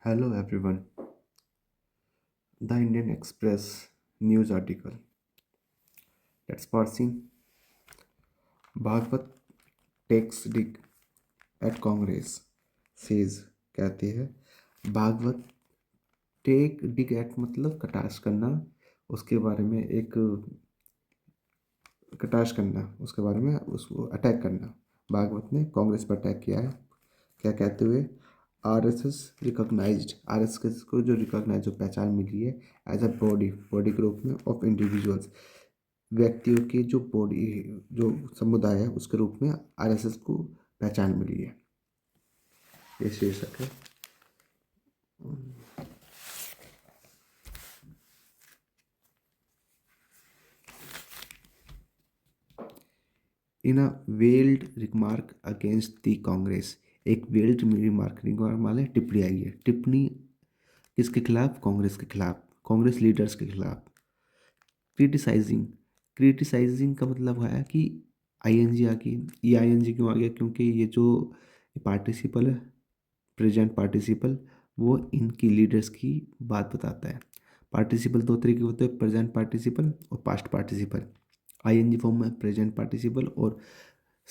Hello everyone. The Indian Express news article that's parsing Bhagwat takes dig at Congress says कहती है Bhagavat take डिग eight मतलब कटाश करना उसके बारे में एक कटाश करना उसके बारे में उसको अटैक करना भागवत ने कांग्रेस पर अटैक किया है क्या कहते हुए आरएसएस रिकॉग्नाइज्ड आरएसएस को जो रिकॉग्नाइज जो पहचान मिली है एज अ बॉडी ग्रुप में ऑफ इंडिविजुअल्स व्यक्तियों की जो बॉडी जो समुदाय है उसके रूप में आरएसएस को पहचान मिली है ये शीर्षक है in a veiled remark against the Congress एक वेल्ड रिमार्क वाले टिप्पणी आई है टिप्पणी किसके खिलाफ कांग्रेस के खिलाफ कांग्रेस लीडर्स के खिलाफ क्रिटिसाइजिंग क्रिटिसाइजिंग का मतलब है कि आईएनजी आ गई ये आईएनजी क्यों आ गया क्योंकि ये जो पार्टिसिपल है प्रेजेंट पार्टिसिपल वो इनकी लीडर्स की बात बताता है पार्टिसिपल दो तरीके होते हैं प्रेजेंट पार्टिसिपल और पास्ट पार्टिसिपल आईएनजी फॉर्म में प्रेजेंट पार्टिसिपल और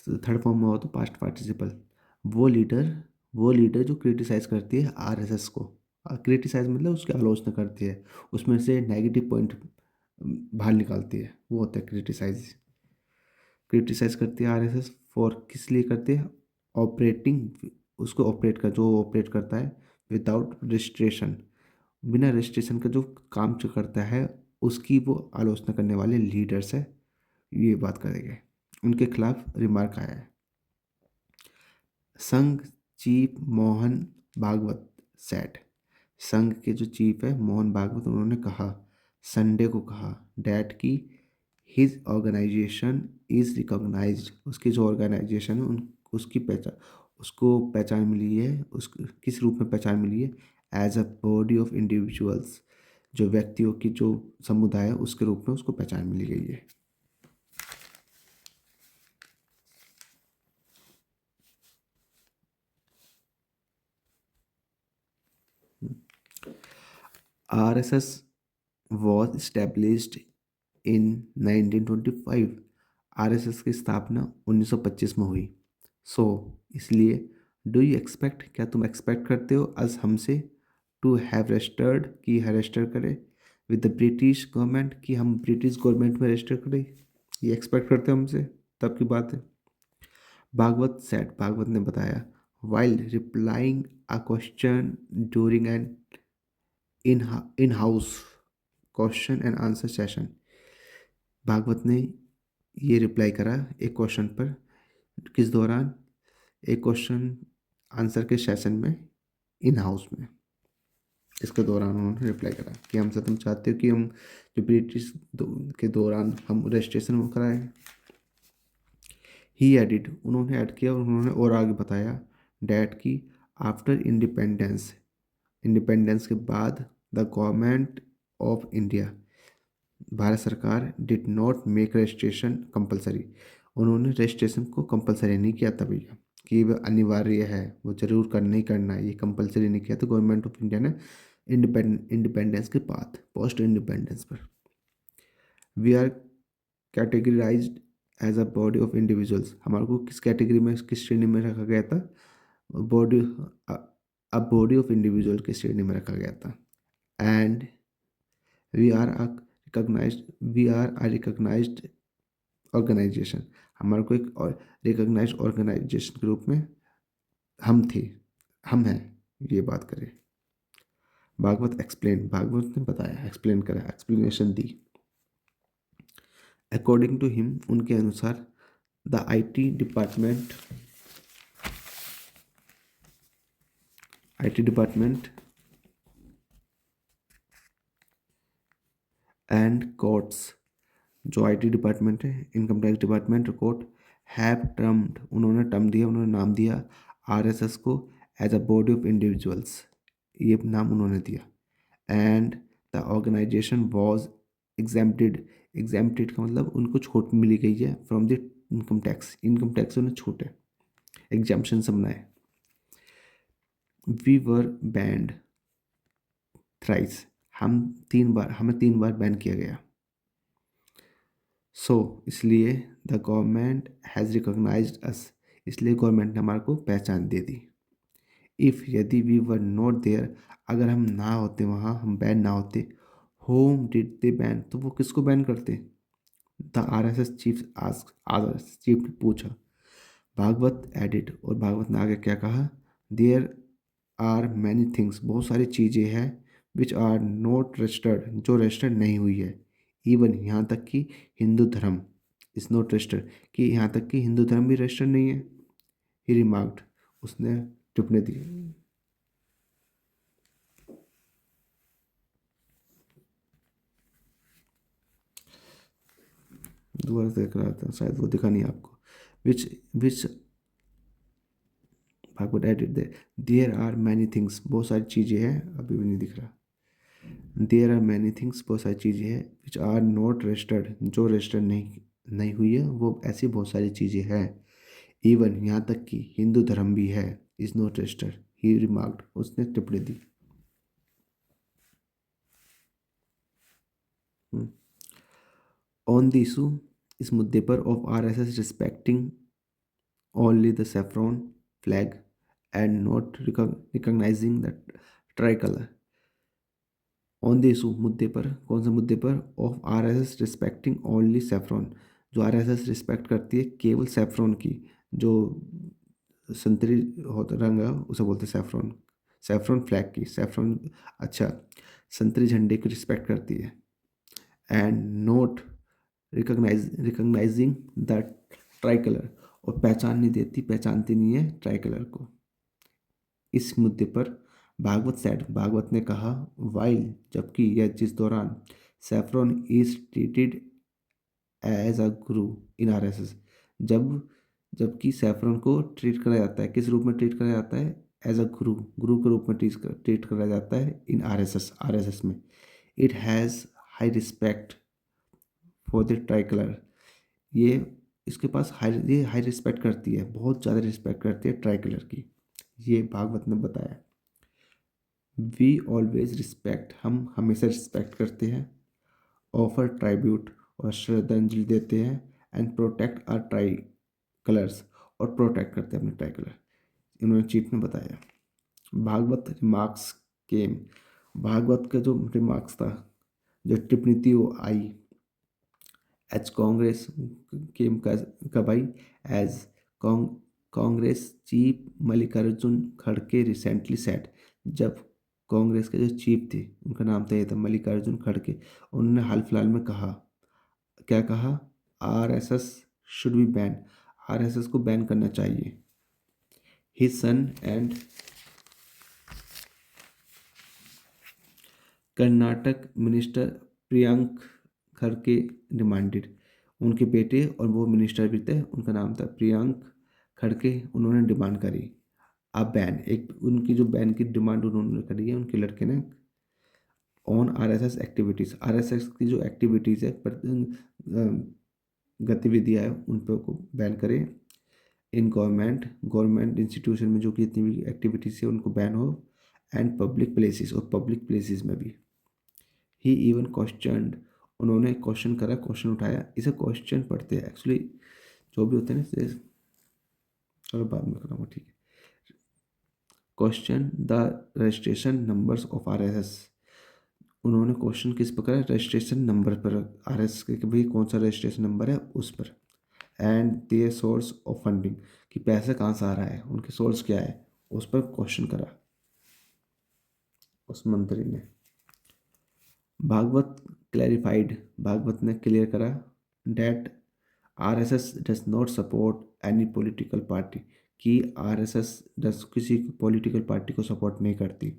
थर्ड फॉर्म में हो तो पास्ट पार्टिसिपल वो लीडर वो लीडर जो क्रिटिसाइज करती है आरएसएस को क्रिटिसाइज मतलब उसकी आलोचना करती है उसमें से नेगेटिव पॉइंट बाहर निकालती है वो होता है क्रिटिसाइज क्रिटिसाइज करती है आरएसएस फॉर किस लिए करती है ऑपरेटिंग उसको ऑपरेट कर जो ऑपरेट करता है विदाउट रजिस्ट्रेशन बिना रजिस्ट्रेशन का जो काम जो करता है उसकी वो आलोचना करने वाले लीडर्स है ये बात करेंगे उनके खिलाफ रिमार्क आया है संघ चीफ मोहन भागवत सेट संघ के जो चीफ है मोहन भागवत उन्होंने कहा संडे को कहा डैट की हिज ऑर्गेनाइजेशन इज रिकॉग्नाइज्ड उसकी जो ऑर्गेनाइजेशन है उन उसकी पहचान उसको पहचान मिली है उस किस रूप में पहचान मिली है as a body of individuals जो व्यक्तियों की जो समुदाय है उसके रूप में उसको पहचान मिली गई है RSS was established in 1925 RSS की स्थापना 1925 में हुई सो इसलिए डू यू एक्सपेक्ट क्या तुम एक्सपेक्ट करते हो अज हमसे टू हैव रजिस्टर्ड कि रजिस्टर करें विद द ब्रिटिश गवर्नमेंट कि हम ब्रिटिश गवर्नमेंट में रजिस्टर करें ये एक्सपेक्ट करते हो हमसे तब की बात है भागवत ने बताया while replying a question during an in house question and answer session Bhagwat ने ये रिप्लाई करा एक क्वेश्चन पर किस दौरान एक क्वेश्चन आंसर के सेशन में इन हाउस में इसके दौरान उन्होंने रिप्लाई करा कि हमसे तुम चाहते हो कि हम जो ब्रिटिश के दौरान हम रजिस्ट्रेशन कराएं ही एडिड उन्होंने ऐड किया और उन्होंने और आगे बताया डैट की आफ्टर इंडिपेंडेंस के बाद the government of India Bharat सरकार did not make registration compulsory उन्होंने रजिस्ट्रेशन को कंपलसरी नहीं किया था भैया कि वह अनिवार्य है वो जरूर करना ही करना है ये कंपलसरी नहीं किया तो गवर्नमेंट ऑफ इंडिया ने इंडिपेंडेंस के बाद पोस्ट इंडिपेंडेंस पर we are categorised as a body of individuals हमारे को किस कैटेगरी में किस श्रेणी में रखा गया था body a body of individual की श्रेणी में रखा गया था and we are a recognised organisation हमारे को एक और रिकॉग्नाइज्ड ऑर्गेनाइजेशन के रूप में हम थे हम हैं ये बात करें भागवत ने बताया एक्सप्लेन करा एक्सप्लेनेशन दी अकॉर्डिंग टू हिम उनके अनुसार the IT department and courts जो आईटी डिपार्टमेंट है income tax department court have termed उन्होंने टर्म दिया उन्होंने नाम दिया आरएसएस को as a body of individuals ये नाम उन्होंने दिया and the organisation was exempted का मतलब उनको छूट मिली गई है फ्रॉम द इनकम टैक्स उन्हें छूट है एग्जाम्पशन से बनाए वी वर बैंड थ्राइस, हमें 3 बार बैन किया गया। सो इसलिए द गवर्नमेंट हैज़ रिकॉग्नाइज्ड अस, इसलिए गवर्नमेंट ने हमारे को पहचान दे दी। इफ़ यदि वी वर नॉट देयर, अगर हम ना होते वहाँ, हम बैन ना होते, होम डिड दे बैन, तो वो किसको बैन करते? The RSS chief ask, RSS chief ने पूछा। भागवत एडिट, और भागवत ने आगे क्या कहा? देयर आर मैनी थिंग्स, बहुत सारी चीज़ें हैं, विच आर नॉट रजिस्टर्ड, जो रजिस्टर्ड नहीं हुई है, इवन यहाँ तक कि हिंदू धर्म इज़ नॉट रजिस्टर्ड, कि यहाँ तक कि हिंदू धर्म भी रजिस्टर्ड नहीं है। ही रिमार्क्ड, उसने टिप्पणी दी। दोबारा देख रहा था, शायद वो दिखा नहीं आपको। Which which Bhagwat edit they, there are many things, बहुत सारी चीज़ें हैं, अभी भी नहीं दिख रहा। देयर आर मैनी थिंग्स, बहुत सारी चीज़ें हैं, विच आर नॉट रजिस्टर्ड, जो रजिस्टर्ड नहीं हुई है, वो ऐसी बहुत सारी चीज़ें हैं। इवन यहाँ तक कि हिंदू धर्म भी है, is not registered, he remarked, उसने टिप्पणी दी। ऑन द इशू, इस मुद्दे पर, of RSS respecting only the saffron flag and not recognising the try colour. On the issue, मुद्दे पर, कौन से मुद्दे पर? Of RSS respecting only saffron, जो आरएसएस रिस्पेक्ट करती है केवल सेफ्रॉन की, जो संतरी होता रंग है उसे बोलते हैं सेफ्रॉन, सेफ्रॉन फ्लैग की, सेफ्रॉन, अच्छा, संतरी झंडे की रिस्पेक्ट करती है। And note recognising the try colour, और पहचान नहीं देती, पहचानती नहीं है ट्राई कलर को। इस मुद्दे पर भागवत सेड, भागवत ने कहा, वाइल, जबकि, यह जिस दौरान, saffron is treated as a guru in RSS, जब जबकि सैफरन को ट्रीट करा जाता है, किस रूप में ट्रीट करा जाता है? एज अ गुरु, गुरु के रूप में ट्रीट करा जाता है इन आरएसएस में। It has high respect for the try colour, ये इसके पास ये हाई रिस्पेक्ट करती है, बहुत ज़्यादा रिस्पेक्ट करती है ट्राई कलर की, ये भागवत ने बताया। वी ऑलवेज रिस्पेक्ट, हम हमेशा रिस्पेक्ट करते हैं, ऑफर ट्राइब्यूट, और श्रद्धांजलि देते हैं, and protect are tricolours, और प्रोटेक्ट करते हैं अपने ट्राई कलर, इन्होंने चीफ ने बताया। भागवत रिमार्क्स केम, भागवत का जो रिमार्क्स था, जो टिप्पणी थी, वो आई एज कांग्रेस केम, कब आई? एज कांग्रेस चीफ मल्लिकार्जुन खड़गे रिसेंटली सेट, जब कांग्रेस के जो चीफ थे, उनका नाम था, ये था मल्लिकार्जुन खड़गे, उन्होंने हाल फिलहाल में कहा, क्या कहा? RSS should be ban, RSS को बैन करना चाहिए। His son and Karnataka minister Priyank खड़गे डिमांडेड, उनके बेटे और वो मिनिस्टर भी थे, उनका नाम था प्रियंक खड़गे, उन्होंने डिमांड करी अब बैन, एक उनकी जो बैन की डिमांड उन्होंने करी है, उनके लड़के ने, ऑन आरएसएस एक्टिविटीज़, आरएसएस की जो एक्टिविटीज़ है, गतिविधियाँ है, उन पर को बैन करें। इन गवर्नमेंट इंस्टीट्यूशन में जो कि जितनी भी एक्टिविटीज़ है उनको बैन हो, एंड पब्लिक प्लेसेस, और पब्लिक प्लेसेस में भी। ही इवन क्वेश्चनड, उन्होंने क्वेश्चन करा, क्वेश्चन उठाया, इसे क्वेश्चन पढ़ते हैं एक्चुअली, जो भी होते हैं ना, चलो बाद में कराऊंगा, ठीक है। Question the registration numbers of RSS, उन्होंने क्वेश्चन किस पर करा? रजिस्ट्रेशन नंबर पर, आरएसएस के, कि भाई कौन सा रजिस्ट्रेशन नंबर है उस पर। And their source of funding, कि पैसा कहाँ से आ रहा है, उनके सोर्स क्या है, उस पर क्वेश्चन करा उस मंत्री ने। भागवत क्लैरिफाइड, भागवत ने क्लियर करा, that RSS does not support any political party, कि आरएसएस डज किसी पॉलिटिकल पार्टी को सपोर्ट नहीं करती।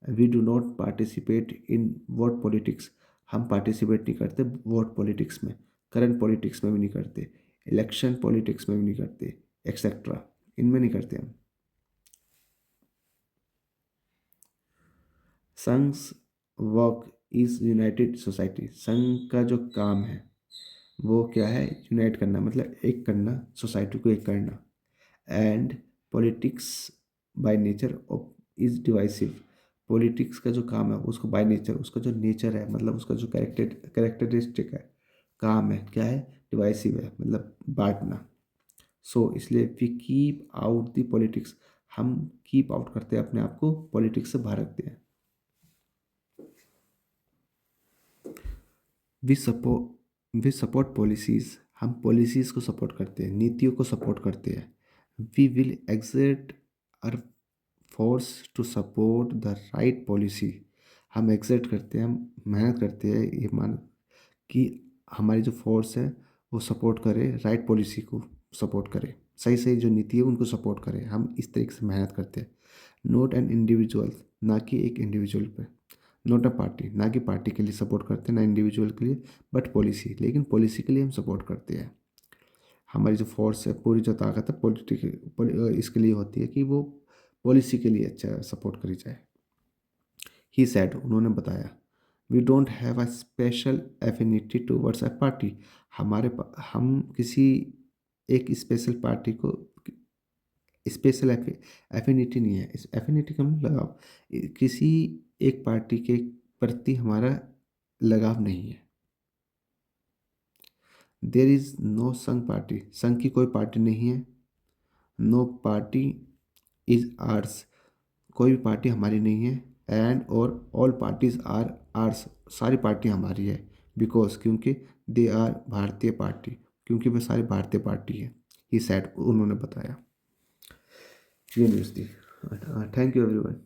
We do not participate in vote politics, हम पार्टिसिपेट नहीं करते वोट पॉलिटिक्स में, करंट पॉलिटिक्स में भी नहीं करते, इलेक्शन पॉलिटिक्स में भी नहीं करते, एक्सेट्रा, इनमें नहीं करते हम। संघ्स वर्क इज यूनाइटेड सोसाइटी, संघ का जो काम है वो क्या है? यूनाइट करना, मतलब एक करना, सोसाइटी को एक करना। And politics by nature of is divisive, politics का जो काम है उसको बाय नेचर, उसका जो नेचर है, मतलब उसका जो कैरेक्टरिस्टिक है, काम है, क्या है, डिवाइसिव है, मतलब बांटना। सो इसलिए we keep out the politics, हम कीप आउट करते हैं अपने आप को, पॉलिटिक्स से बाहर रखते हैं। वी सपोर्ट पॉलिसीज, हम पॉलिसीज को सपोर्ट करते हैं, नीतियों को सपोर्ट करते हैं। We will exert our force to support the right policy, हम एग्जर्ट करते हैं, हम मेहनत करते हैं, ये मान कि हमारी जो फोर्स है वो सपोर्ट करे, राइट पॉलिसी को सपोर्ट करे, सही सही जो नीति है उनको सपोर्ट करे, हम इस तरीके से मेहनत करते हैं। नोट एन इंडिविजुअल, ना कि एक इंडिविजुअल पे, नोट अ पार्टी, ना कि पार्टी के लिए सपोर्ट करते हैं, ना इंडिविजुअल के लिए, बट पॉलिसी, लेकिन पॉलिसी के लिए हम सपोर्ट करते हैं। हमारी जो फोर्स है, पूरी जो ताकत है इसके लिए होती है कि वो पॉलिसी के लिए अच्छा सपोर्ट करी जाए। ही सेड, उन्होंने बताया, we don't have a special affinity towards a party, हम किसी एक स्पेशल पार्टी को, स्पेशल एफिनिटी नहीं है, इस एफिनिटी का मतलब लगाव, किसी एक पार्टी के प्रति हमारा लगाव नहीं है। देर इज़ नो संघ पार्टी, संघ की कोई पार्टी नहीं है। नो पार्टी इज आर्स, कोई भी पार्टी हमारी नहीं है। एंड और ऑल पार्टीज आर आर्स, सारी पार्टी हमारी है। बिकॉज, क्योंकि दे आर भारतीय पार्टी, क्योंकि वे सारी भारतीय पार्टी है। ही सेड, उन्होंने बताया। ये न्यूज़ थी। Thank you everyone.